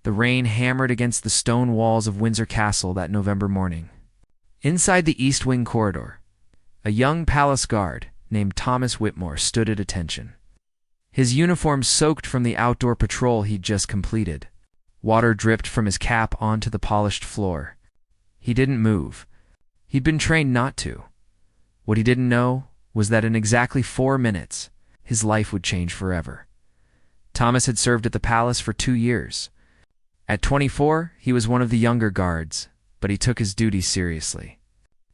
The rain hammered against the stone walls of Windsor Castle that November morning. Inside the East Wing corridor, a young palace guard named Thomas Whitmore stood at attention. His uniform soaked from the outdoor patrol he'd just completed. Water dripped from his cap onto the polished floor. He didn't move. He'd been trained not to. What he didn't know was that in exactly 4 minutes, his life would change forever. Thomas had served at the palace for 2 years. At 24, he was one of the younger guards, but he took his duties seriously.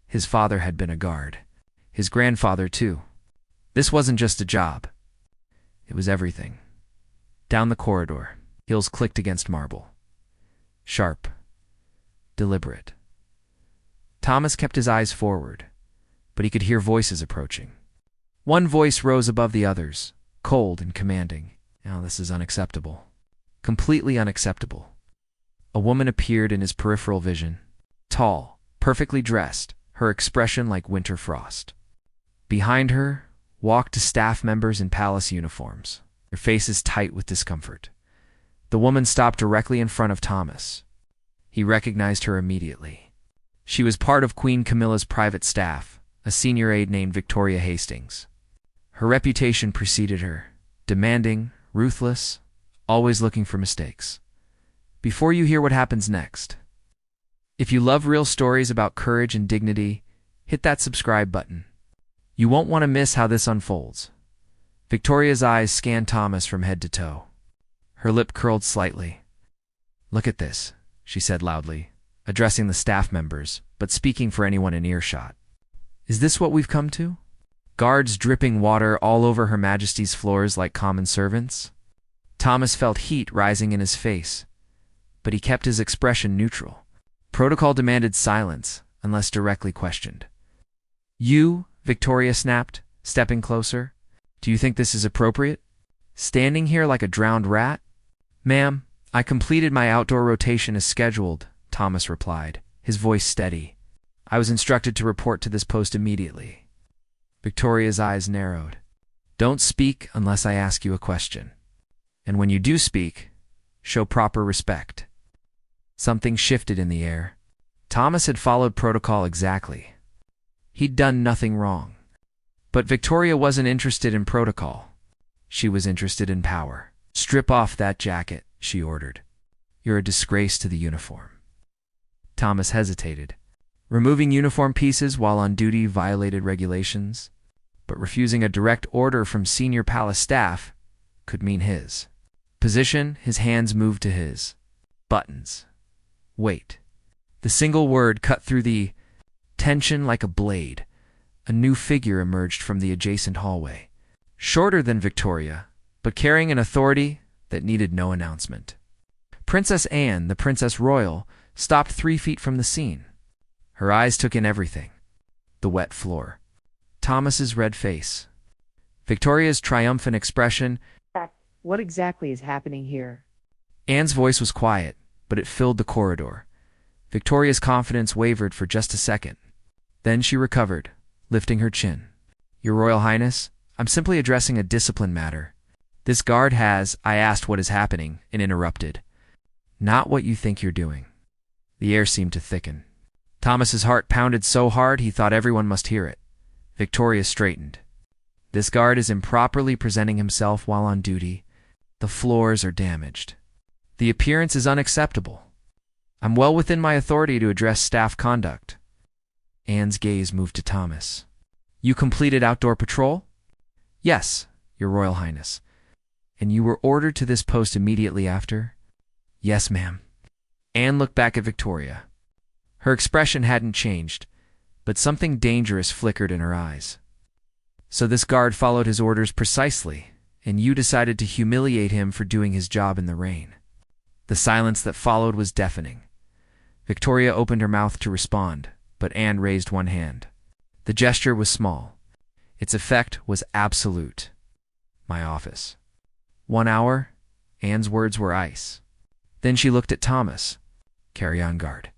His father had been a guard. His grandfather, too. This wasn't just a job. It was everything. Down the corridor, heels clicked against marble. Sharp. Deliberate. Thomas kept his eyes forward, but he could hear voices approaching. One voice rose above the others, cold and commanding. Now this is unacceptable. Completely unacceptable. A woman appeared in his peripheral vision. Tall, perfectly dressed, her expression like winter frost. Behind her walked staff members in palace uniforms, their faces tight with discomfort. The woman stopped directly in front of Thomas. He recognized her immediately. She was part of Queen Camilla's private staff, a senior aide named Victoria Hastings. Her reputation preceded her, demanding, ruthless, always looking for mistakes. Before you hear what happens next, if you love real stories about courage and dignity, hit that subscribe button. You won't want to miss how this unfolds. Victoria's eyes scanned Thomas from head to toe. Her lip curled slightly. "Look at this," she said loudly, addressing the staff members, but speaking for anyone in earshot. "Is this what we've come to? Guards dripping water all over Her Majesty's floors like common servants?" Thomas felt heat rising in his face, but he kept his expression neutral. Protocol demanded silence, unless directly questioned. "You," Victoria snapped, stepping closer, "do you think this is appropriate? Standing here like a drowned rat?" "Ma'am, I completed my outdoor rotation as scheduled," Thomas replied, his voice steady. "I was instructed to report to this post immediately." Victoria's eyes narrowed. "Don't speak unless I ask you a question. And when you do speak, show proper respect." Something shifted in the air. Thomas had followed protocol exactly. He'd done nothing wrong. But Victoria wasn't interested in protocol. She was interested in power. "Strip off that jacket," she ordered. "You're a disgrace to the uniform." Thomas hesitated. Removing uniform pieces while on duty violated regulations, but refusing a direct order from senior palace staff could mean his position. His hands moved to his buttons. Wait. The single word cut through the tension like a blade. A new figure emerged from the adjacent hallway. Shorter than Victoria, but carrying an authority that needed no announcement. Princess Anne, the Princess Royal, stopped 3 feet from the scene. Her eyes took in everything. The wet floor. Thomas's red face. Victoria's triumphant expression. "What exactly is happening here?" Anne's voice was quiet, but it filled the corridor. Victoria's confidence wavered for just a second. Then she recovered, lifting her chin. "Your Royal Highness, I'm simply addressing a discipline matter. This guard has—" I asked what is happening and interrupted. "Not what you think you're doing." The air seemed to thicken. Thomas's heart pounded so hard he thought everyone must hear it. Victoria straightened. "This guard is improperly presenting himself while on duty. The floors are damaged. The appearance is unacceptable. I'm well within my authority to address staff conduct." Anne's gaze moved to Thomas. "You completed outdoor patrol?" "Yes, Your Royal Highness." "And you were ordered to this post immediately after?" "Yes, ma'am." Anne looked back at Victoria. Her expression hadn't changed, but something dangerous flickered in her eyes. "So this guard followed his orders precisely, and you decided to humiliate him for doing his job in the rain." The silence that followed was deafening. Victoria opened her mouth to respond, but Anne raised one hand. The gesture was small. Its effect was absolute. "My office." 1 hour? Anne's words were ice. Then she looked at Thomas. "Carry on, guard.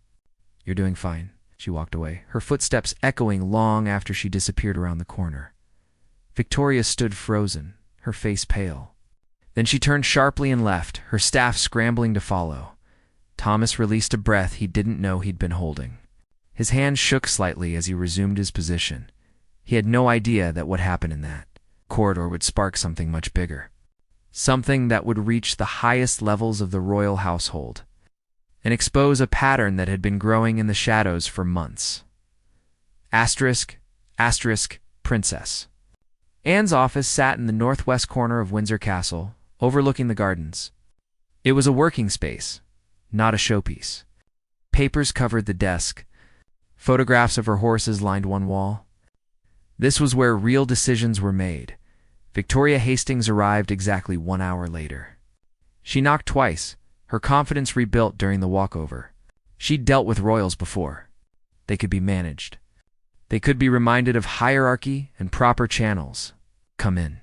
You're doing fine." She walked away, her footsteps echoing long after she disappeared around the corner. Victoria stood frozen, her face pale. Then she turned sharply and left, her staff scrambling to follow. Thomas released a breath he didn't know he'd been holding. His hand shook slightly as he resumed his position. He had no idea that what happened in that corridor would spark something much bigger. Something that would reach the highest levels of the royal household and expose a pattern that had been growing in the shadows for months. Asterisk, asterisk, princess. Anne's office sat in the northwest corner of Windsor Castle, overlooking the gardens. It was a working space, not a showpiece. Papers covered the desk. Photographs of her horses lined one wall. This was where real decisions were made. Victoria Hastings arrived exactly 1 hour later. She knocked twice, her confidence rebuilt during the walkover. She'd dealt with royals before. They could be managed. They could be reminded of hierarchy and proper channels. Come in.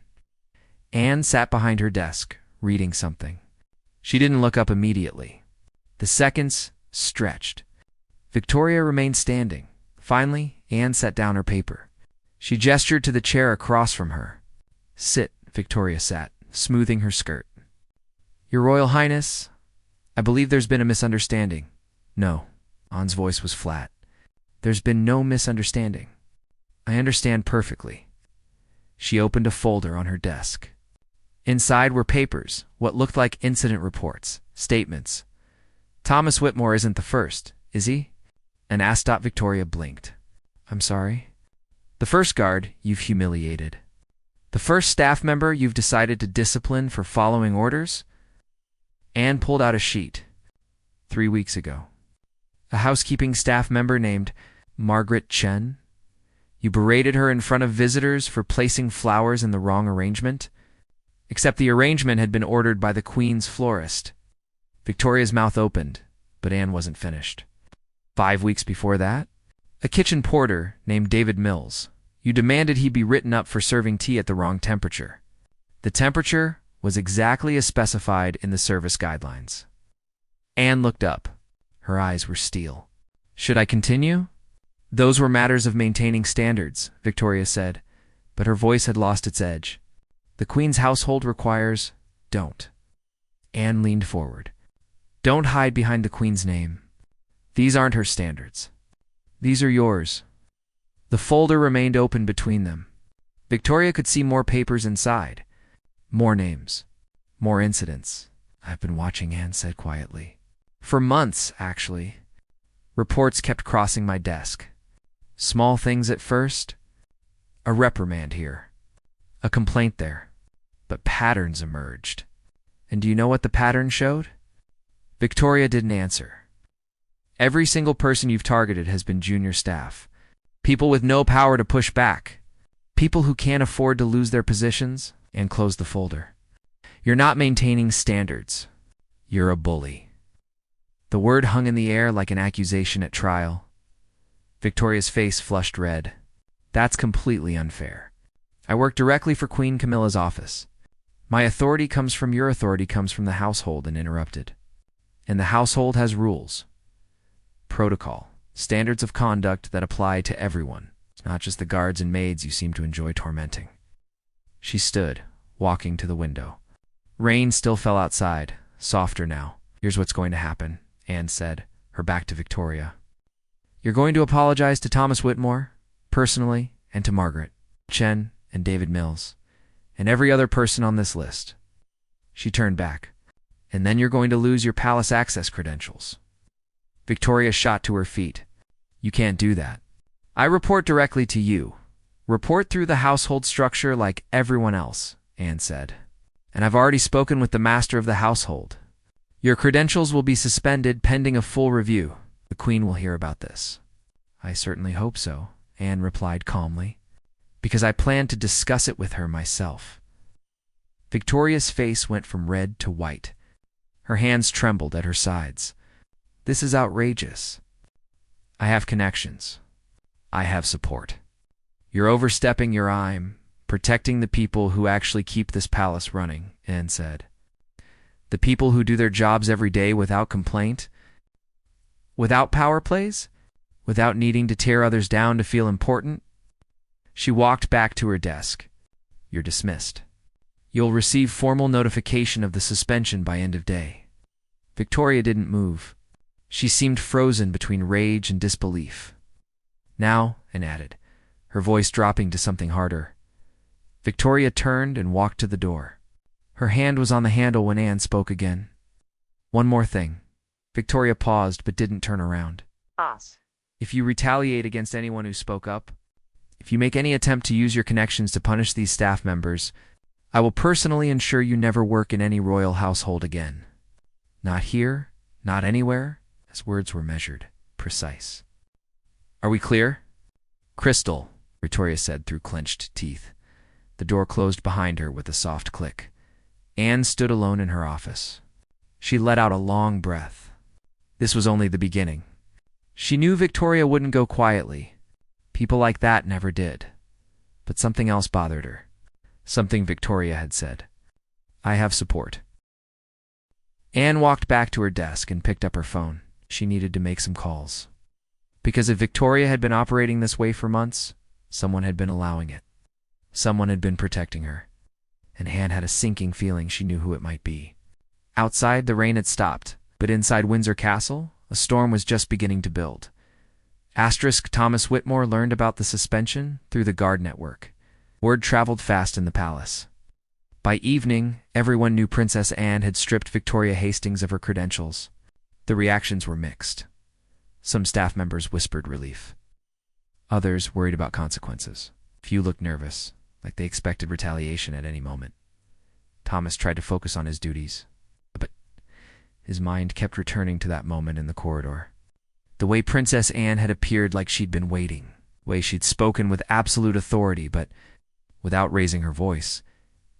Anne sat behind her desk, reading something. She didn't look up immediately. The seconds stretched. Victoria remained standing. Finally, Anne set down her paper. She gestured to the chair across from her. Sit, Victoria sat, smoothing her skirt. Your Royal Highness, I believe there's been a misunderstanding. No, Anne's voice was flat. There's been no misunderstanding. I understand perfectly. She opened a folder on her desk. Inside were papers, what looked like incident reports, statements. Thomas Whitmore isn't the first, is he? And Astot Victoria blinked. I'm sorry? The first guard you've humiliated. The first staff member you've decided to discipline for following orders? Anne pulled out a sheet. 3 weeks ago. A housekeeping staff member named Margaret Chen. You berated her in front of visitors for placing flowers in the wrong arrangement. Except the arrangement had been ordered by the Queen's florist. Victoria's mouth opened, but Anne wasn't finished. 5 weeks before that, a kitchen porter named David Mills. You demanded he be written up for serving tea at the wrong temperature. The temperature was exactly as specified in the service guidelines. Anne looked up. Her eyes were steel. Should I continue? Those were matters of maintaining standards, Victoria said, but her voice had lost its edge. The Queen's household requires, don't. Anne leaned forward. Don't hide behind the Queen's name. These aren't her standards. These are yours. The folder remained open between them. Victoria could see more papers inside. More names. More incidents. I've been watching, Anne said quietly. For months, actually. Reports kept crossing my desk. Small things at first. A reprimand here. A complaint there. But patterns emerged. And do you know what the pattern showed? Victoria didn't answer. Every single person you've targeted has been junior staff. People with no power to push back. People who can't afford to lose their positions. And closed the folder. You're not maintaining standards. You're a bully. The word hung in the air like an accusation at trial. Victoria's face flushed red. That's completely unfair. I work directly for Queen Camilla's office. My authority comes from your authority comes from the household, and interrupted. And the household has rules. Protocol. Standards of conduct that apply to everyone, not just the guards and maids you seem to enjoy tormenting. She stood, walking to the window. Rain still fell outside, softer now. Here's what's going to happen, Anne said, her back to Victoria. You're going to apologize to Thomas Whitmore, personally, and to Margaret, Chen, and David Mills, and every other person on this list. She turned back. And then you're going to lose your palace access credentials. Victoria shot to her feet. You can't do that. I report directly to you. Report through the household structure like everyone else, Anne said. And I've already spoken with the master of the household. Your credentials will be suspended pending a full review. The Queen will hear about this. I certainly hope so, Anne replied calmly, because I plan to discuss it with her myself. Victoria's face went from red to white. Her hands trembled at her sides. This is outrageous. I have connections. I have support. You're overstepping your I'm protecting the people who actually keep this palace running, Anne said. The people who do their jobs every day without complaint, without power plays, without needing to tear others down to feel important. She walked back to her desk. You're dismissed. You'll receive formal notification of the suspension by end of day. Victoria didn't move. She seemed frozen between rage and disbelief. Now, Anne added, her voice dropping to something harder. Victoria turned and walked to the door. Her hand was on the handle when Anne spoke again. One more thing. Victoria paused but didn't turn around. Us. If you retaliate against anyone who spoke up, if you make any attempt to use your connections to punish these staff members, I will personally ensure you never work in any royal household again. Not here, not anywhere, as words were measured, precise. Are we clear? Crystal, Victoria said through clenched teeth. The door closed behind her with a soft click. Anne stood alone in her office. She let out a long breath. This was only the beginning. She knew Victoria wouldn't go quietly. People like that never did. But something else bothered her. Something Victoria had said. I have support. Anne walked back to her desk and picked up her phone. She needed to make some calls. Because if Victoria had been operating this way for months, someone had been allowing it. Someone had been protecting her. And Anne had a sinking feeling she knew who it might be. Outside, the rain had stopped, but inside Windsor Castle, a storm was just beginning to build. Thomas Whitmore learned about the suspension through the guard network. Word traveled fast in the palace. By evening, everyone knew Princess Anne had stripped Victoria Hastings of her credentials. The reactions were mixed. Some staff members whispered relief. Others worried about consequences. Few looked nervous, like they expected retaliation at any moment. Thomas tried to focus on his duties, but his mind kept returning to that moment in the corridor. The way Princess Anne had appeared like she'd been waiting, the way she'd spoken with absolute authority, but without raising her voice.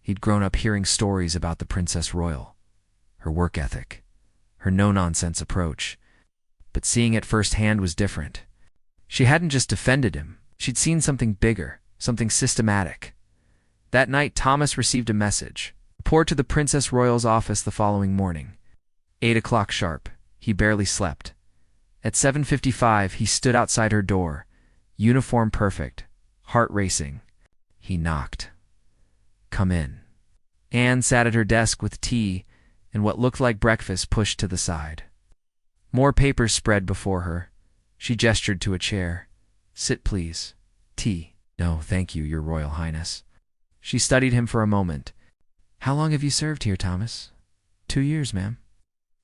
He'd grown up hearing stories about the Princess Royal, her work ethic, her no-nonsense approach. But seeing it firsthand was different. She hadn't just defended him. She'd seen something bigger, something systematic. That night, Thomas received a message. Report to the Princess Royal's office the following morning. 8 o'clock sharp. He barely slept. At 7:55, he stood outside her door, uniform perfect, heart racing. He knocked. Come in. Anne sat at her desk with tea and what looked like breakfast pushed to the side. More papers spread before her. She gestured to a chair. Sit, please. Tea. No, thank you, Your Royal Highness. She studied him for a moment. How long have you served here, Thomas? 2 years, ma'am.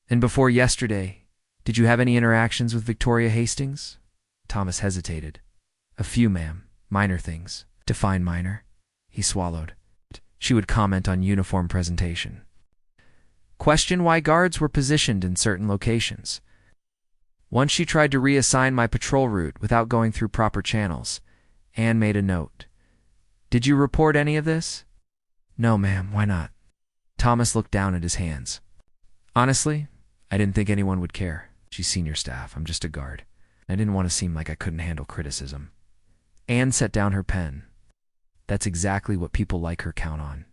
And before yesterday, did you have any interactions with Victoria Hastings? Thomas hesitated. A few, ma'am. Minor things. Define minor. He swallowed. She would comment on uniform presentation. Question why guards were positioned in certain locations. Once she tried to reassign my patrol route without going through proper channels. Anne made a note. Did you report any of this? No, ma'am. Why not? Thomas looked down at his hands. Honestly, I didn't think anyone would care. She's senior staff. I'm just a guard. I didn't want to seem like I couldn't handle criticism. Anne set down her pen. That's exactly what people like her count on.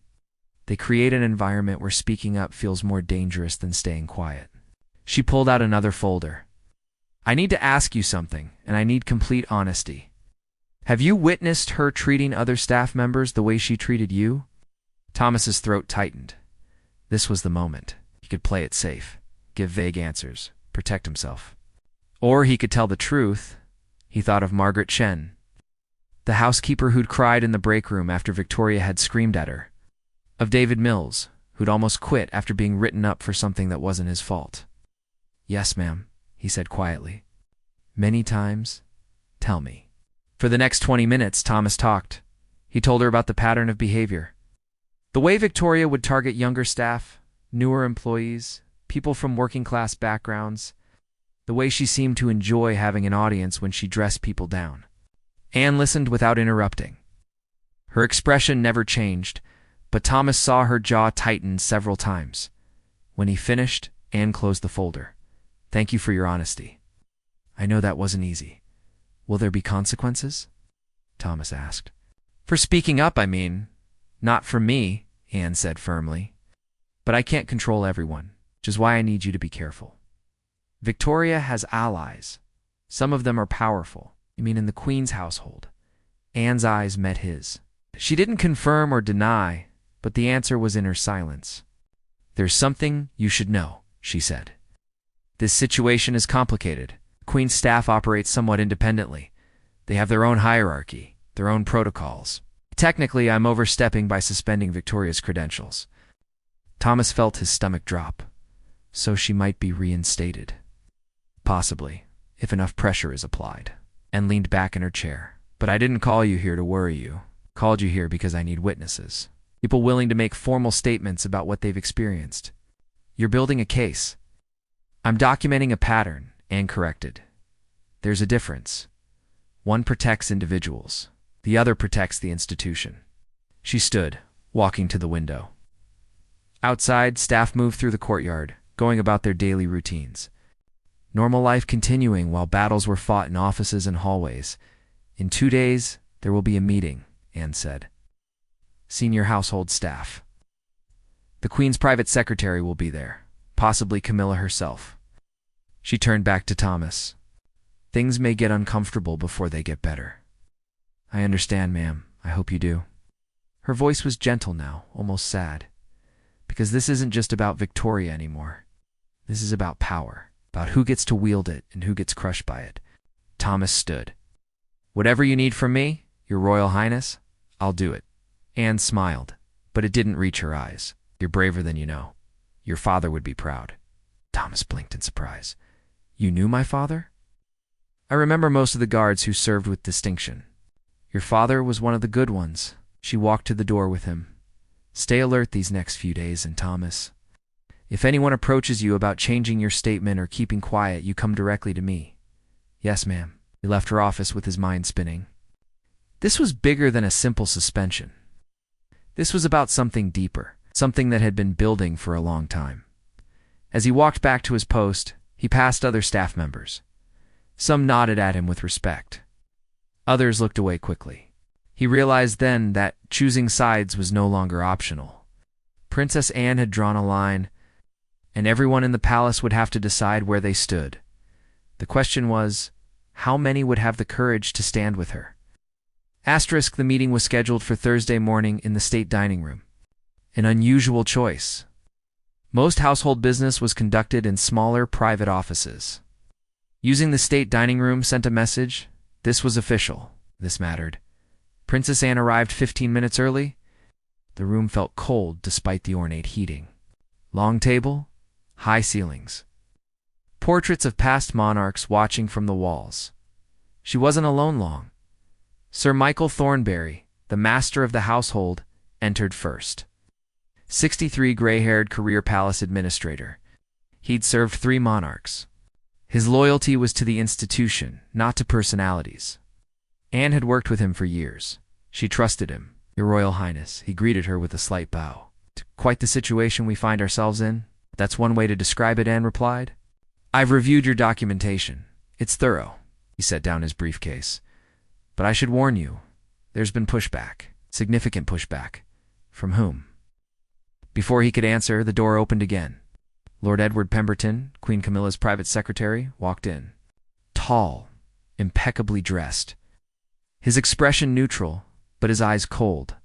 They create an environment where speaking up feels more dangerous than staying quiet. She pulled out another folder. I need to ask you something, and I need complete honesty. Have you witnessed her treating other staff members the way she treated you? Thomas's throat tightened. This was the moment. He could play it safe, give vague answers, protect himself. Or he could tell the truth. He thought of Margaret Chen, the housekeeper who'd cried in the break room after Victoria had screamed at her. Of David Mills, who'd almost quit after being written up for something that wasn't his fault. Yes, ma'am, he said quietly. Many times. Tell me. For the next 20 minutes, Thomas talked. He told her about the pattern of behavior. The way Victoria would target younger staff, newer employees, people from working-class backgrounds. The way she seemed to enjoy having an audience when she dressed people down. Anne listened without interrupting. Her expression never changed, but Thomas saw her jaw tighten several times. When he finished, Anne closed the folder. Thank you for your honesty. I know that wasn't easy. Will there be consequences? Thomas asked. For speaking up, I mean. Not from me, Anne said firmly. But I can't control everyone, which is why I need you to be careful. Victoria has allies. Some of them are powerful. You mean in the Queen's household? Anne's eyes met his. She didn't confirm or deny, but the answer was in her silence. There's something you should know, she said. This situation is complicated. The Queen's staff operates somewhat independently. They have their own hierarchy, their own protocols. Technically, I'm overstepping by suspending Victoria's credentials. Thomas felt his stomach drop. So she might be reinstated. Possibly, if enough pressure is applied. Anne leaned back in her chair. But I didn't call you here to worry you. Called you here because I need witnesses. People willing to make formal statements about what they've experienced. You're building a case. I'm documenting a pattern, Anne corrected. There's a difference. One protects individuals. The other protects the institution. She stood, walking to the window. Outside, staff moved through the courtyard, going about their daily routines. Normal life continuing while battles were fought in offices and hallways. In 2 days, there will be a meeting, Anne said. Senior household staff. The Queen's private secretary will be there, possibly Camilla herself. She turned back to Thomas. Things may get uncomfortable before they get better. I understand, ma'am. I hope you do. Her voice was gentle now, almost sad. Because this isn't just about Victoria anymore. This is about power, about who gets to wield it and who gets crushed by it. Thomas stood. Whatever you need from me, Your Royal Highness, I'll do it. Anne smiled, but it didn't reach her eyes. You're braver than you know. Your father would be proud. Thomas blinked in surprise. You knew my father? I remember most of the guards who served with distinction. Your father was one of the good ones. She walked to the door with him. Stay alert these next few days, and Thomas, if anyone approaches you about changing your statement or keeping quiet, you come directly to me. Yes, ma'am. He left her office with his mind spinning. This was bigger than a simple suspension. This was about something deeper, something that had been building for a long time. As he walked back to his post, he passed other staff members. Some nodded at him with respect. Others looked away quickly. He realized then that choosing sides was no longer optional. Princess Anne had drawn a line, and everyone in the palace would have to decide where they stood. The question was, how many would have the courage to stand with her? Asterisk, the meeting was scheduled for Thursday morning in the state dining room. An unusual choice. Most household business was conducted in smaller private offices. Using the state dining room sent a message. This was official. This mattered. Princess Anne arrived 15 minutes early. The room felt cold despite the ornate heating. Long table, high ceilings. Portraits of past monarchs watching from the walls. She wasn't alone long. Sir Michael Thornberry, the master of the household, entered first. 63 gray-haired career palace administrator. He'd served 3 monarchs. His loyalty was to the institution, not to personalities. Anne had worked with him for years. She trusted him. Your Royal Highness, he greeted her with a slight bow. Quite the situation we find ourselves in. That's one way to describe it, Anne replied. I've reviewed your documentation. It's thorough. He set down his briefcase. But I should warn you, there's been pushback. Significant pushback. From whom? Before he could answer, the door opened again. Lord Edward Pemberton, Queen Camilla's private secretary, walked in. Tall, impeccably dressed. His expression neutral, but his eyes cold.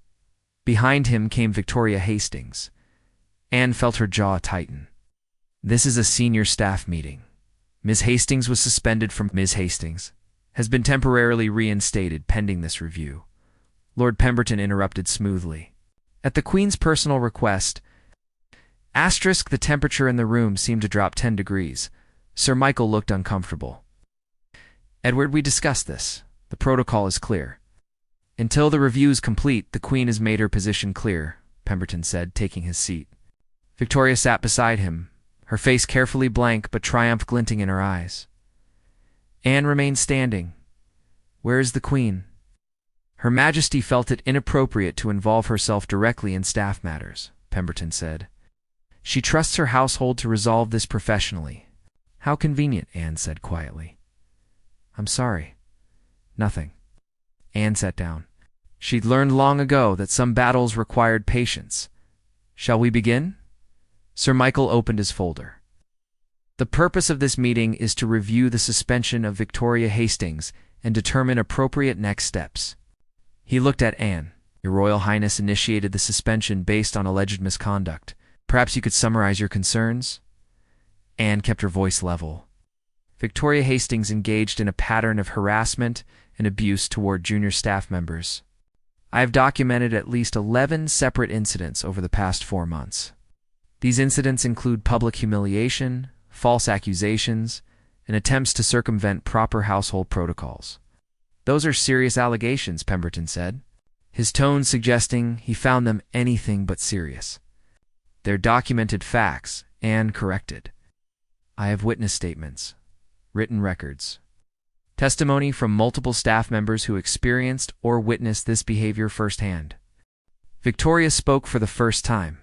Behind him came Victoria Hastings. Anne felt her jaw tighten. This is a senior staff meeting. Ms. Hastings was suspended from Ms. Hastings, has been temporarily reinstated pending this review. Lord Pemberton interrupted smoothly. At the Queen's personal request, the temperature in the room seemed to drop 10 degrees. Sir Michael looked uncomfortable. Edward, we discussed this. The protocol is clear. Until the review is complete, the Queen has made her position clear, Pemberton said, taking his seat. Victoria sat beside him, her face carefully blank but triumph glinting in her eyes. Anne remained standing. Where is the Queen? Her Majesty felt it inappropriate to involve herself directly in staff matters, Pemberton said. She trusts her household to resolve this professionally. How convenient, Anne said quietly. I'm sorry. Nothing. Anne sat down. She'd learned long ago that some battles required patience. Shall we begin? Sir Michael opened his folder. The purpose of this meeting is to review the suspension of Victoria Hastings and determine appropriate next steps. He looked at Anne. Your Royal Highness initiated the suspension based on alleged misconduct. Perhaps you could summarize your concerns? Anne kept her voice level. Victoria Hastings engaged in a pattern of harassment and abuse toward junior staff members. I have documented at least 11 separate incidents over the past 4 months. These incidents include public humiliation, false accusations, and attempts to circumvent proper household protocols. Those are serious allegations, Pemberton said, his tone suggesting he found them anything but serious. They're documented facts and corrected. I have witness statements, written records, testimony from multiple staff members who experienced or witnessed this behavior firsthand. Victoria spoke for the first time.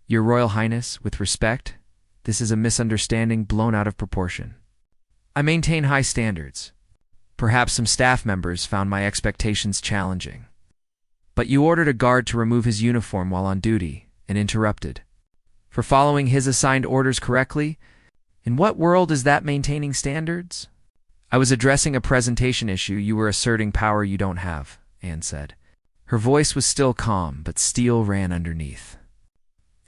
Your Royal Highness, with respect, this is a misunderstanding blown out of proportion. I maintain high standards. Perhaps some staff members found my expectations challenging. But you ordered a guard to remove his uniform while on duty and interrupted. For following his assigned orders correctly? In what world is that maintaining standards? I was addressing a presentation issue. You were asserting power you don't have, Anne said. Her voice was still calm, but steel ran underneath.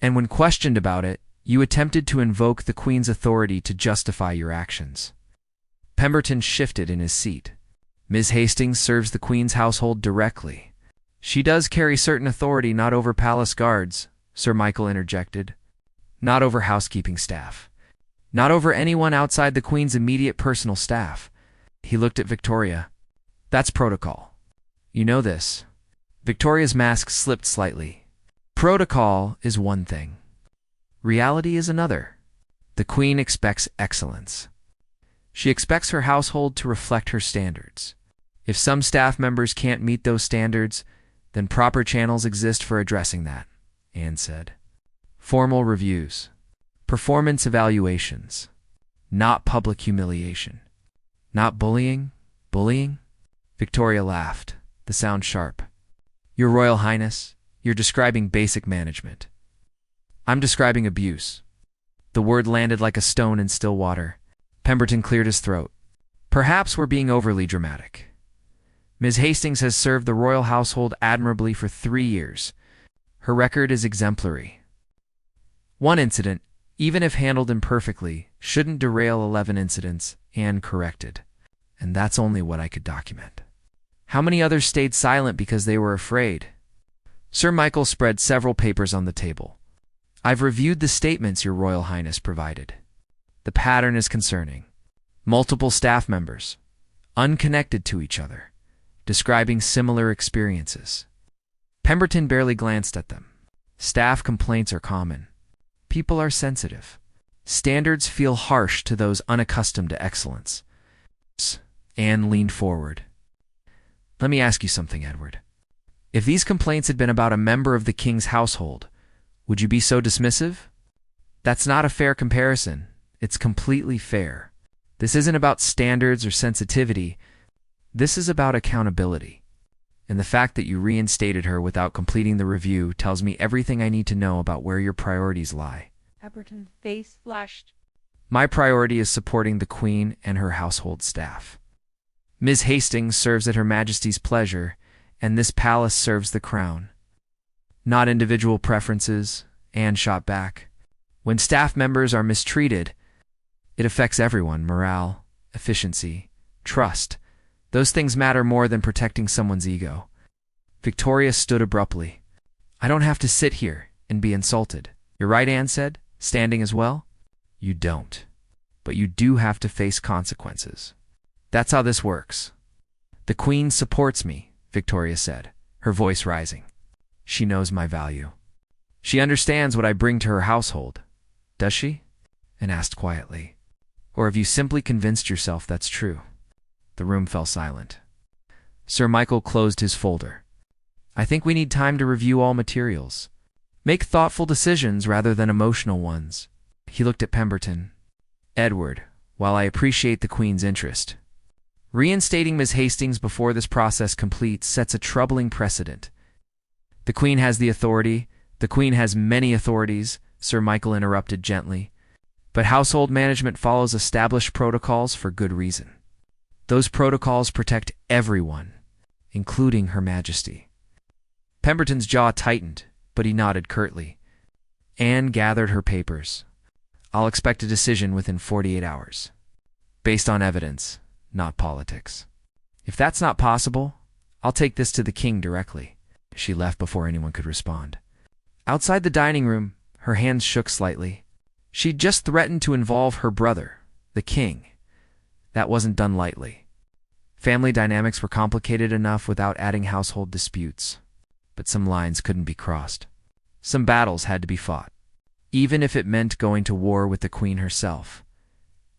And when questioned about it, you attempted to invoke the Queen's authority to justify your actions. Pemberton shifted in his seat. Ms. Hastings serves the Queen's household directly. She does carry certain authority not over palace guards, Sir Michael interjected. Not over housekeeping staff. Not over anyone outside the Queen's immediate personal staff. He looked at Victoria. That's protocol. You know this. Victoria's mask slipped slightly. Protocol is one thing. Reality is another. The Queen expects excellence. She expects her household to reflect her standards. If some staff members can't meet those standards, then proper channels exist for addressing that, Anne said. Formal reviews. Performance evaluations. Not public humiliation. Not bullying? Bullying? Victoria laughed, the sound sharp. Your Royal Highness, you're describing basic management. I'm describing abuse. The word landed like a stone in still water. Pemberton cleared his throat. Perhaps we're being overly dramatic. Ms. Hastings has served the royal household admirably for 3 years. Her record is exemplary. One incident, even if handled imperfectly, shouldn't derail 11 incidents and corrected. And that's only what I could document. How many others stayed silent because they were afraid? Sir Michael spread several papers on the table. I've reviewed the statements Your Royal Highness provided. The pattern is concerning. Multiple staff members, unconnected to each other, describing similar experiences. Pemberton barely glanced at them. Staff complaints are common. People are sensitive. Standards feel harsh to those unaccustomed to excellence. Anne leaned forward. Let me ask you something, Edward. If these complaints had been about a member of the king's household, would you be so dismissive? That's not a fair comparison. It's completely fair. This isn't about standards or sensitivity. This is about accountability. And the fact that you reinstated her without completing the review tells me everything I need to know about where your priorities lie. Pemberton's face flushed. My priority is supporting the Queen and her household staff. Ms. Hastings serves at Her Majesty's pleasure, and this palace serves the crown. Not individual preferences, Anne shot back. When staff members are mistreated, it affects everyone: morale, efficiency, trust. Those things matter more than protecting someone's ego. Victoria stood abruptly. I don't have to sit here and be insulted. You're right, Anne said, standing as well. You don't. But you do have to face consequences. That's how this works. The Queen supports me, Victoria said, her voice rising. She knows my value. She understands what I bring to her household. Does she? Anne asked quietly. Or have you simply convinced yourself that's true? The room fell silent. Sir Michael closed his folder. I think we need time to review all materials. Make thoughtful decisions rather than emotional ones. He looked at Pemberton. Edward, while I appreciate the Queen's interest, reinstating Ms. Hastings before this process completes sets a troubling precedent. The Queen has the authority. The Queen has many authorities, Sir Michael interrupted gently. But household management follows established protocols for good reason. Those protocols protect everyone, including Her Majesty. Pemberton's jaw tightened, but he nodded curtly. Anne gathered her papers. I'll expect a decision within 48 hours. Based on evidence, not politics. If that's not possible, I'll take this to the king directly. She left before anyone could respond. Outside the dining room, her hands shook slightly. She'd just threatened to involve her brother, the king. That wasn't done lightly. Family dynamics were complicated enough without adding household disputes. But some lines couldn't be crossed. Some battles had to be fought, even if it meant going to war with the queen herself.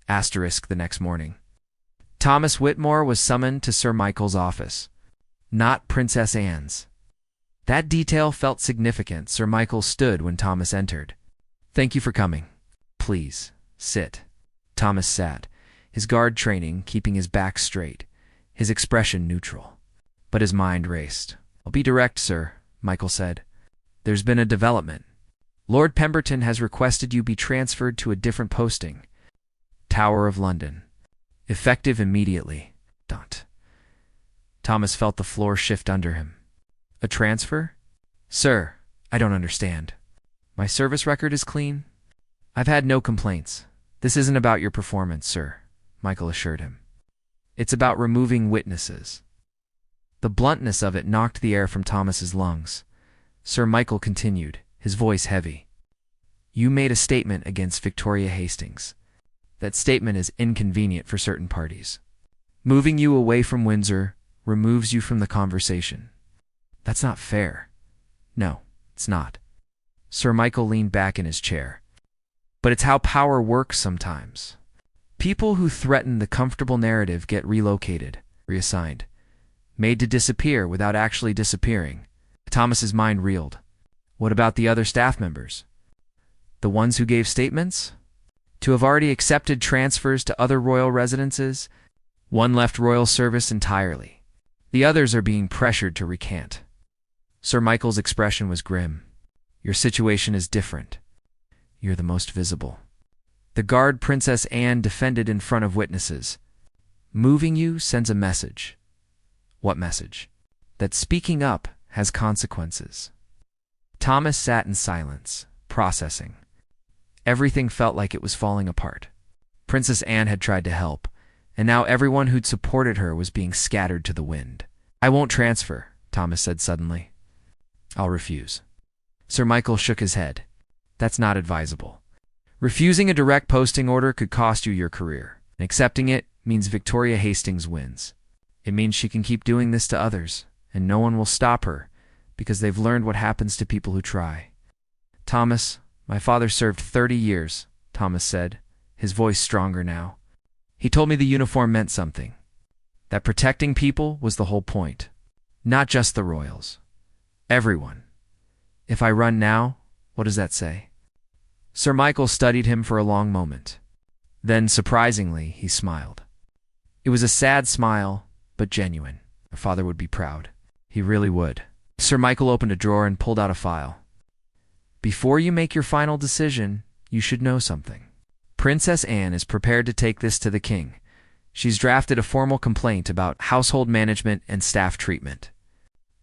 Asterisk the next morning. Thomas Whitmore was summoned to Sir Michael's office, not Princess Anne's. That detail felt significant. Sir Michael stood when Thomas entered. "Thank you for coming. Please, sit." Thomas sat, his guard training keeping his back straight, his expression neutral. But his mind raced. "I'll be direct, sir," Michael said. "There's been a development. Lord Pemberton has requested you be transferred to a different posting. Tower of London. Effective immediately." Thomas felt the floor shift under him. "A transfer? Sir, I don't understand. My service record is clean. I've had no complaints. This isn't about your performance, sir," Michael assured him. "It's about removing witnesses." The bluntness of it knocked the air from Thomas's lungs. Sir Michael continued, his voice heavy. "You made a statement against Victoria Hastings. That statement is inconvenient for certain parties. Moving you away from Windsor removes you from the conversation. That's not fair." "No, it's not." Sir Michael leaned back in his chair. "But it's how power works sometimes. People who threaten the comfortable narrative get relocated, reassigned, made to disappear without actually disappearing." Thomas's mind reeled. What about the other staff members? The ones who gave statements? To have already accepted transfers to other royal residences? One left royal service entirely. The others are being pressured to recant. Sir Michael's expression was grim. "Your situation is different. You're the most visible. The guard Princess Anne defended in front of witnesses. Moving you sends a message." "What message?" "That speaking up has consequences." Thomas sat in silence, processing. Everything felt like it was falling apart. Princess Anne had tried to help, and now everyone who'd supported her was being scattered to the wind. "I won't transfer," Thomas said suddenly. "I'll refuse." Sir Michael shook his head. "That's not advisable. Refusing a direct posting order could cost you your career, and accepting it means Victoria Hastings wins. It means she can keep doing this to others, and no one will stop her, because they've learned what happens to people who try." "Thomas, my father served 30 years, Thomas said, his voice stronger now. "He told me the uniform meant something. That protecting people was the whole point. Not just the royals. Everyone. If I run now, what does that say?" Sir Michael studied him for a long moment. Then, surprisingly, he smiled. It was a sad smile, but genuine. My father would be proud. He really would. Sir Michael opened a drawer and pulled out a file. "Before you make your final decision, you should know something. Princess Anne is prepared to take this to the king. She's drafted a formal complaint about household management and staff treatment.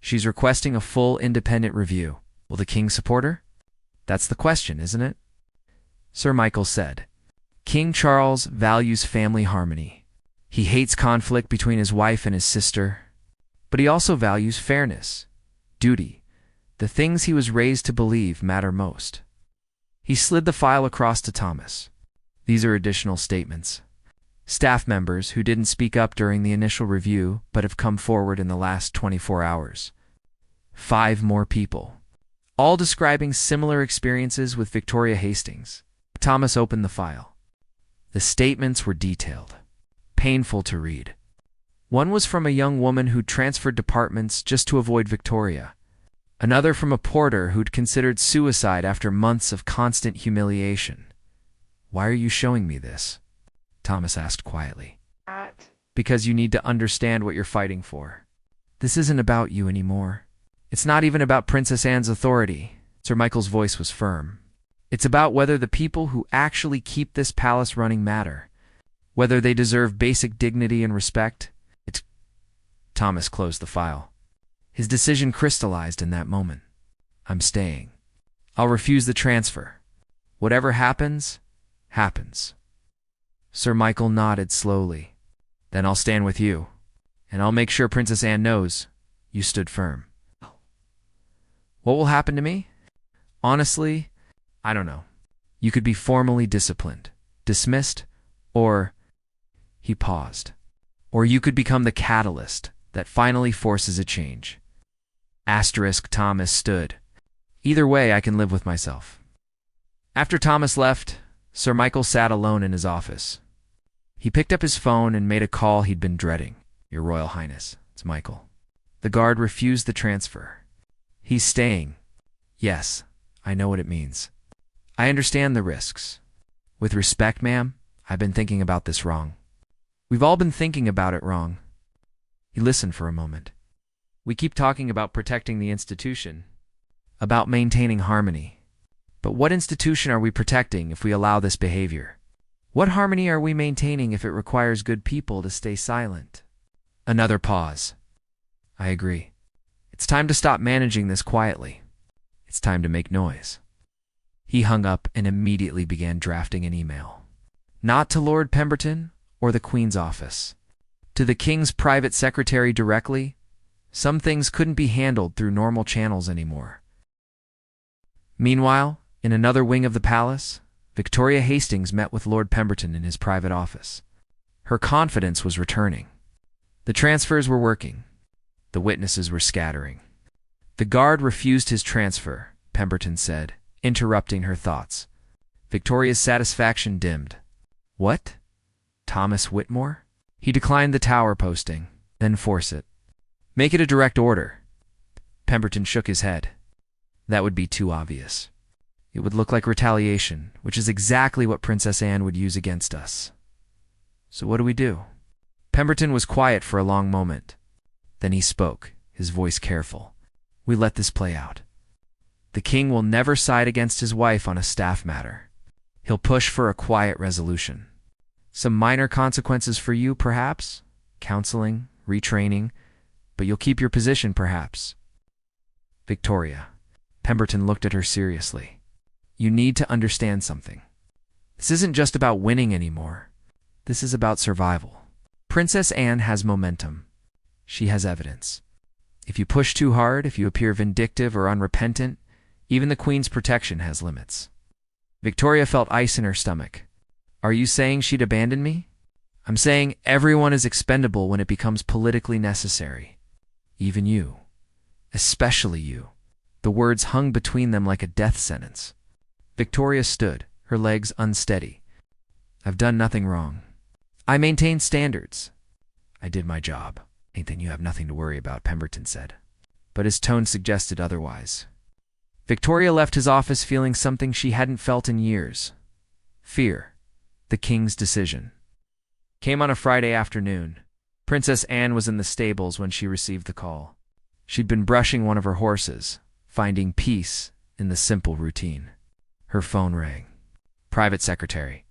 She's requesting a full independent review. Will the king support her? That's the question, isn't it?" Sir Michael said, "King Charles values family harmony. He hates conflict between his wife and his sister. But he also values fairness, duty. The things he was raised to believe matter most." He slid the file across to Thomas. "These are additional statements. Staff members who didn't speak up during the initial review but have come forward in the last 24 hours. 5 more people. All describing similar experiences with Victoria Hastings." Thomas opened the file. The statements were detailed, painful to read. One was from a young woman who'd transferred departments just to avoid Victoria. Another from a porter who'd considered suicide after months of constant humiliation. "Why are you showing me this?" Thomas asked quietly. "Because you need to understand what you're fighting for. This isn't about you anymore. It's not even about Princess Anne's authority." Sir Michael's voice was firm. "It's about whether the people who actually keep this palace running matter. Whether they deserve basic dignity and respect." Thomas closed the file. His decision crystallized in that moment. "I'm staying. I'll refuse the transfer. Whatever happens, happens. Sir Michael nodded slowly. Then I'll stand with you, and I'll make sure Princess Anne knows you stood firm. What will happen to me? Honestly, I don't know. You could be formally disciplined, dismissed, or— He paused. Or you could become the catalyst that finally forces a change. Thomas stood. Either way, I can live with myself. After Thomas left, Sir Michael sat alone in his office. He picked up his phone and made a call he'd been dreading. Your Royal Highness, it's Michael. The guard refused the transfer. He's staying. Yes, I know what it means. I understand the risks. With respect, ma'am, I've been thinking about this wrong. We've all been thinking about it wrong. He listened for a moment. We keep talking about protecting the institution, about maintaining harmony. But what institution are we protecting if we allow this behavior? What harmony are we maintaining if it requires good people to stay silent? Another pause. I agree. It's time to stop managing this quietly. It's time to make noise. He hung up and immediately began drafting an email. Not to Lord Pemberton or the Queen's office. To the King's private secretary directly. Some things couldn't be handled through normal channels anymore. Meanwhile, in another wing of the palace, Victoria Hastings met with Lord Pemberton in his private office. Her confidence was returning. The transfers were working. The witnesses were scattering. The guard refused his transfer, Pemberton said, interrupting her thoughts. Victoria's satisfaction dimmed. What? Thomas Whitmore? He declined the Tower posting, then force it. Make it a direct order. Pemberton shook his head. That would be too obvious. It would look like retaliation, which is exactly what Princess Anne would use against us. So what do we do? Pemberton was quiet for a long moment. Then he spoke, his voice careful. We let this play out. The king will never side against his wife on a staff matter. He'll push for a quiet resolution. Some minor consequences for you, perhaps? Counseling, retraining, but you'll keep your position, perhaps. Victoria. Pemberton looked at her seriously. You need to understand something. This isn't just about winning anymore. This is about survival. Princess Anne has momentum. She has evidence. If you push too hard, if you appear vindictive or unrepentant, even the Queen's protection has limits. Victoria felt ice in her stomach. Are you saying she'd abandon me? I'm saying everyone is expendable when it becomes politically necessary. Even you. Especially you. The words hung between them like a death sentence. Victoria stood, her legs unsteady. I've done nothing wrong. I maintained standards. I did my job. Then you have nothing to worry about, Pemberton said. But his tone suggested otherwise. Victoria left his office feeling something she hadn't felt in years. Fear. The king's decision. Came on a Friday afternoon. Princess Anne was in the stables when she received the call. She'd been brushing one of her horses, finding peace in the simple routine. Her phone rang. Private secretary.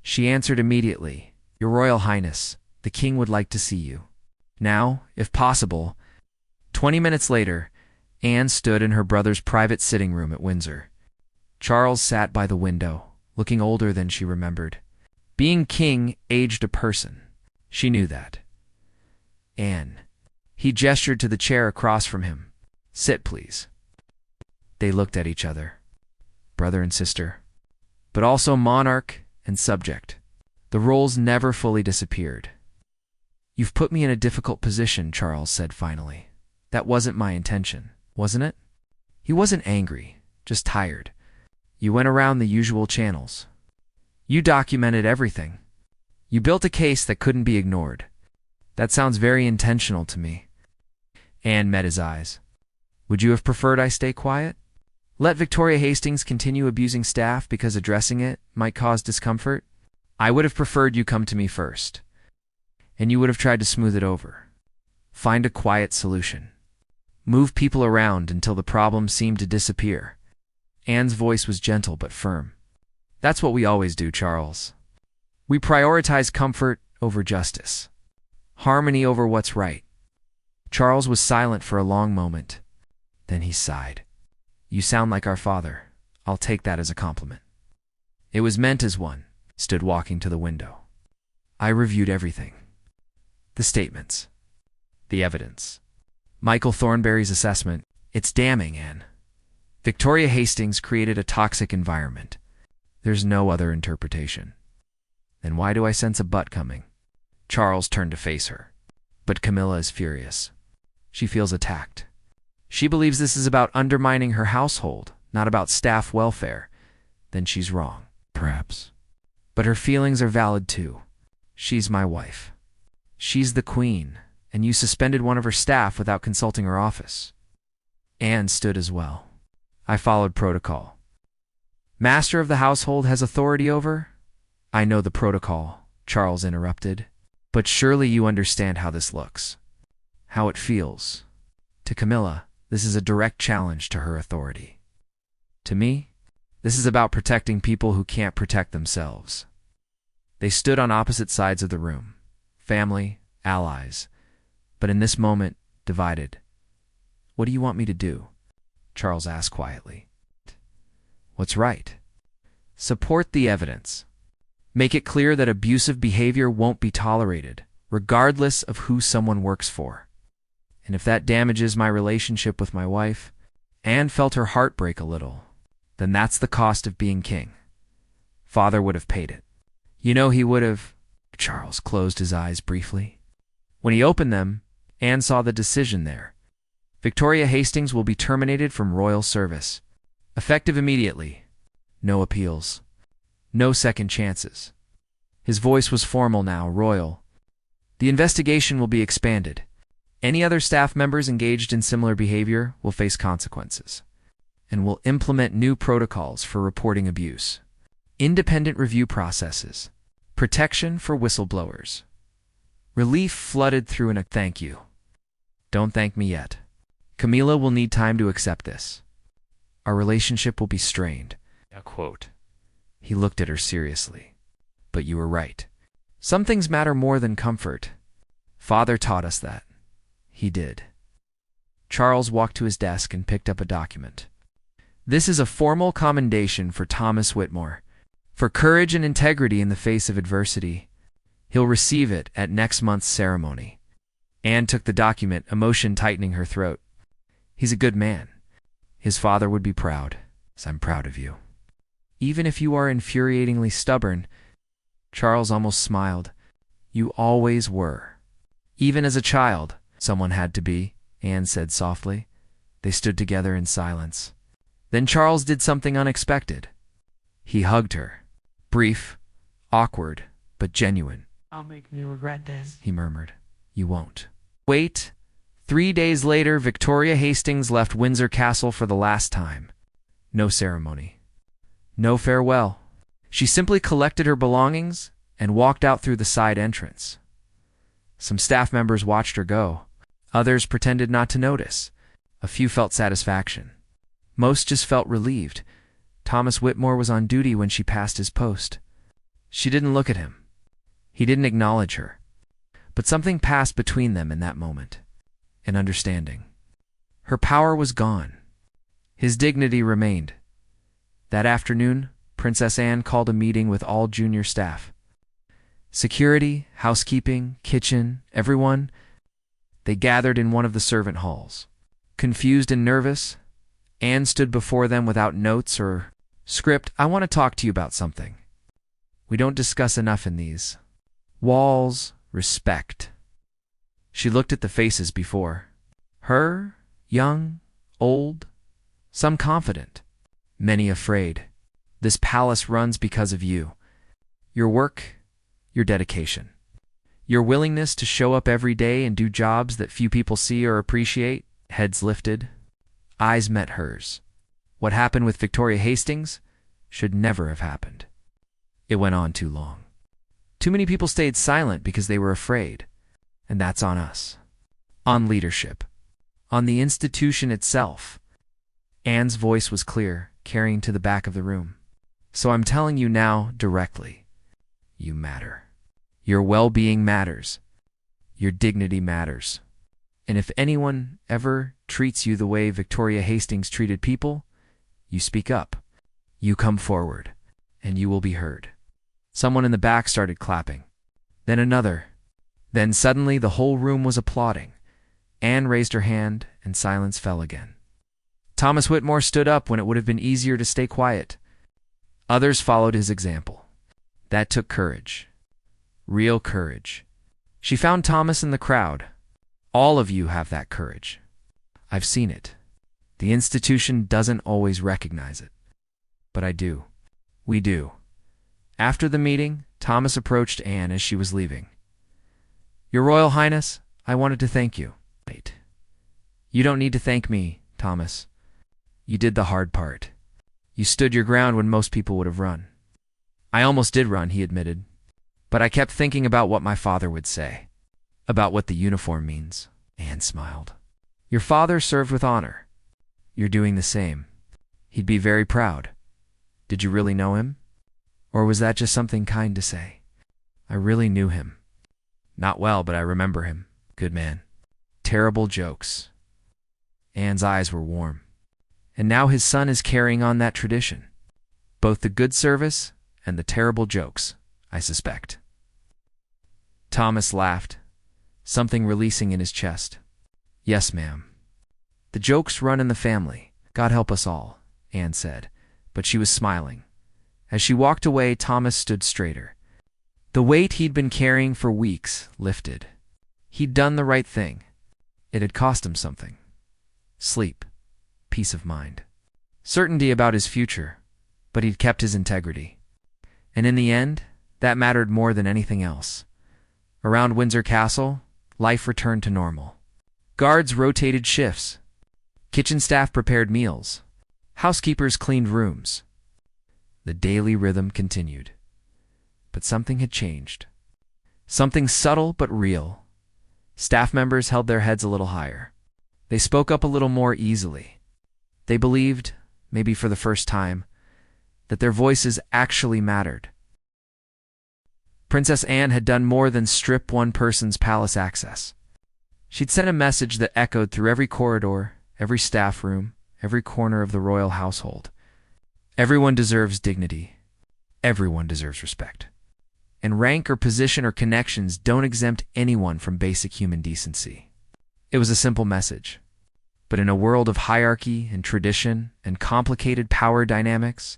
She answered immediately. Your Royal Highness, the king would like to see you. Now, if possible. 20 minutes later, Anne stood in her brother's private sitting room at Windsor. Charles sat by the window, looking older than she remembered. Being king aged a person. She knew that. Anne. He gestured to the chair across from him. Sit, please. They looked at each other. Brother and sister. But also monarch and subject. The roles never fully disappeared. You've put me in a difficult position, Charles said finally. That wasn't my intention, wasn't it? He wasn't angry, just tired. You went around the usual channels. You documented everything. You built a case that couldn't be ignored. That sounds very intentional to me. Anne met his eyes. Would you have preferred I stay quiet? Let Victoria Hastings continue abusing staff because addressing it might cause discomfort? I would have preferred you come to me first. And you would have tried to smooth it over. Find a quiet solution. Move people around until the problem seemed to disappear. Anne's voice was gentle but firm. That's what we always do, Charles. We prioritize comfort over justice. Harmony over what's right. Charles was silent for a long moment. Then he sighed. You sound like our father. I'll take that as a compliment. It was meant as one. stood walking to the window. I reviewed everything. The statements. The evidence. Michael Thornberry's assessment. It's damning, Anne. Victoria Hastings created a toxic environment. There's no other interpretation. Then why do I sense a but coming? Charles turned to face her. But Camilla is furious. She feels attacked. She believes this is about undermining her household, not about staff welfare. Then she's wrong, perhaps. But her feelings are valid too. She's my wife. She's the queen, and you suspended one of her staff without consulting her office. Anne stood as well. I followed protocol. Master of the household has authority over? I know the protocol, Charles interrupted. But surely you understand how this looks. How it feels. To Camilla, this is a direct challenge to her authority. To me, this is about protecting people who can't protect themselves. They stood on opposite sides of the room. Family, allies. But in this moment, divided. What do you want me to do? Charles asked quietly. What's right? Support the evidence. Make it clear that abusive behavior won't be tolerated, regardless of who someone works for. And if that damages my relationship with my wife, Anne felt her heart break a little, then that's the cost of being king. Father would have paid it. You know he would have. Charles closed his eyes briefly. When he opened them, Anne saw the decision there. Victoria Hastings will be terminated from royal service. Effective immediately. No appeals. No second chances. His voice was formal now, royal. The investigation will be expanded. Any other staff members engaged in similar behavior will face consequences. And will implement new protocols for reporting abuse. Independent review processes. Protection for whistleblowers. Relief flooded through in a thank you. Don't thank me yet. Camilla will need time to accept this. Our relationship will be strained. A quote. He looked at her seriously. But you were right. Some things matter more than comfort. Father taught us that. He did. Charles walked to his desk and picked up a document. This is a formal commendation for Thomas Whitmore. For courage and integrity in the face of adversity. He'll receive it at next month's ceremony. Anne took the document, emotion tightening her throat. He's a good man. His father would be proud, as I'm proud of you. Even if you are infuriatingly stubborn, Charles almost smiled. You always were. Even as a child, someone had to be, Anne said softly. They stood together in silence. Then Charles did something unexpected. He hugged her. Brief, awkward, but genuine. I'll make me regret this, he murmured. You won't. Wait. 3 days later, Victoria Hastings left Windsor Castle for the last time. No ceremony. No farewell. She simply collected her belongings and walked out through the side entrance. Some staff members watched her go. Others pretended not to notice. A few felt satisfaction. Most just felt relieved. Thomas Whitmore was on duty when she passed his post. She didn't look at him. He didn't acknowledge her. But something passed between them in that moment. An understanding. Her power was gone. His dignity remained. That afternoon, Princess Anne called a meeting with all junior staff. Security, housekeeping, kitchen, everyone. They gathered in one of the servant halls. Confused and nervous, Anne stood before them without notes or script. I want to talk to you about something. We don't discuss enough in these walls, respect. She looked at the faces before her, young, old, some confident, many afraid. This palace runs because of you. Your work, your dedication. Your willingness to show up every day and do jobs that few people see or appreciate. Heads lifted. Eyes met hers. What happened with Victoria Hastings should never have happened. It went on too long. Too many people stayed silent because they were afraid. And that's on us. On leadership. On the institution itself. Anne's voice was clear, carrying to the back of the room. So I'm telling you now directly. You matter. Your well-being matters. Your dignity matters. And if anyone ever treats you the way Victoria Hastings treated people, you speak up. You come forward, and you will be heard. Someone in the back started clapping. Then another. Then suddenly the whole room was applauding. Anne raised her hand, and silence fell again. Thomas Whitmore stood up when it would have been easier to stay quiet. Others followed his example. That took courage. Real courage. She found Thomas in the crowd. All of you have that courage. I've seen it. The institution doesn't always recognize it. But I do. We do. After the meeting, Thomas approached Anne as she was leaving. Your Royal Highness, I wanted to thank you. Wait. You don't need to thank me, Thomas. You did the hard part. You stood your ground when most people would have run. I almost did run, he admitted. But I kept thinking about what my father would say. About what the uniform means. Anne smiled. Your father served with honor. You're doing the same. He'd be very proud. Did you really know him? Or was that just something kind to say? I really knew him. Not well, but I remember him. Good man. Terrible jokes. Anne's eyes were warm. And now his son is carrying on that tradition. Both the good service and the terrible jokes, I suspect. Thomas laughed, something releasing in his chest. Yes, ma'am. The jokes run in the family. God help us all, Anne said, but she was smiling. As she walked away, Thomas stood straighter. The weight he'd been carrying for weeks lifted. He'd done the right thing. It had cost him something. Sleep. Peace of mind. Certainty about his future, but he'd kept his integrity. And in the end, that mattered more than anything else. Around Windsor Castle, life returned to normal. Guards rotated shifts. Kitchen staff prepared meals. Housekeepers cleaned rooms. The daily rhythm continued. But something had changed. Something subtle but real. Staff members held their heads a little higher. They spoke up a little more easily. They believed, maybe for the first time, that their voices actually mattered. Princess Anne had done more than strip one person's palace access. She'd sent a message that echoed through every corridor, every staff room, every corner of the royal household. Everyone deserves dignity. Everyone deserves respect. And rank or position or connections don't exempt anyone from basic human decency. It was a simple message. But in a world of hierarchy and tradition and complicated power dynamics,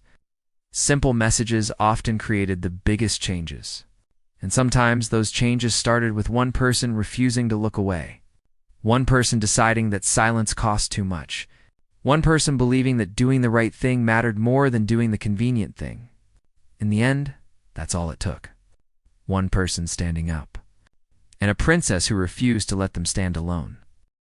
simple messages often created the biggest changes. And sometimes those changes started with one person refusing to look away. One person deciding that silence cost too much. One person believing that doing the right thing mattered more than doing the convenient thing. In the end, that's all it took. One person standing up. And a princess who refused to let them stand alone.